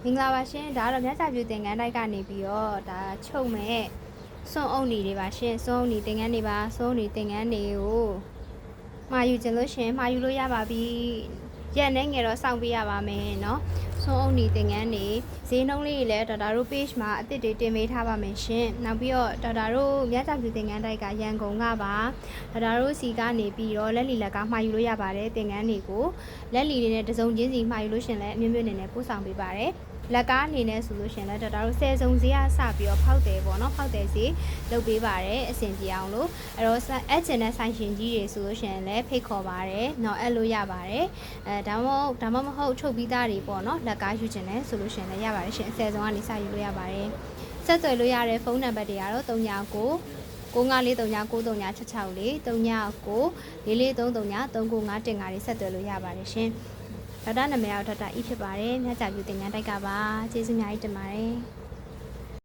မင်္ဂလာပါရှင်ဒါကတော့မြတ်စာပြသင်္ကန်းတိုက်ကနေပြီးတော့ဒါချုပ်မဲ့စွန့်အုပ်နေတွေပါရှင်စွန့်အုပ်နေသင်္ကန်းတွေပါစွန့်အုပ်နေသင်္ကန်းတွေကိုမှာယူခြင်းလို့ရှင်မှာယူလို့ရပါပြီရက်နဲ့ငယ်တော့စောင့်ပေးရပါမယ်เนาะစွန့်အုပ်နေသင်္ကန်းတွေဈေးနှုန်းလေးတွေလည်းဒေါက်တာတို့ page မှာအသစ်တွေတင်ပေးထားပါမယ်ရှင်နောက်ပြီးတော့ဒေါက်တာတို့မြတ်စာပြသင်္ကန်းတိုက်ကရန်ကုန်ကပါဒေါက်တာတို့စီကနေပြီးတော့လက်လီလက်ကမှာယူလို့ရပါတယ်သင်္ကန်းတွေကိုလက်လီတွေနဲ့တစုံချင်းစီမှာယူလို့ရှင်လည်းအမျိုးမျိုးအနေနဲ့ပို့ဆောင်ပေးပါတယ်လက်ကားအနေနဲ့ဆိုလို့ရှင်လည်းဒေါက်တာတို့10စုံဈေးအစပြီးတော့ဖောက်တယ်ပေါ့နော်ဖောက်တယ်ဈေးလုပ်ပေးပါတယ်အဆင်ပြေအောင်လို့အဲ့တော့အဲ့ချင်တဲ့ဆိုင်ရှင်ကြီးတွေဆိုလို့ရှင်လည်းဖိတ်ခေါ်ပါတယ်เนาะအဲ့လိုရပါတယ်ဒါမှမဟုတ်ချုပ်ပြီးသားတွေပေါ့နော်လက်ကားယူချင်တယ်ဆိုလို့ရှင်လည်းရပါတယ်ရှင်10စုံကနေစယူလို့ရပါတယ်ဆက်သွယ်လို့ရတဲ့ဖုန်းနံပါတ်တွေကတော့39 953393664 39 443393915တွေဆက်သွယ်လို့ရပါတယ်ရှင်ဒေါက်တာနာမည်ကတော့ဒေါက်တာအီဖြစ်ပါတယ်မြတ်စာပြသင်္ကန်းတိုက်ကပါကျေးဇူးအများကြီးတင်ပါတယ်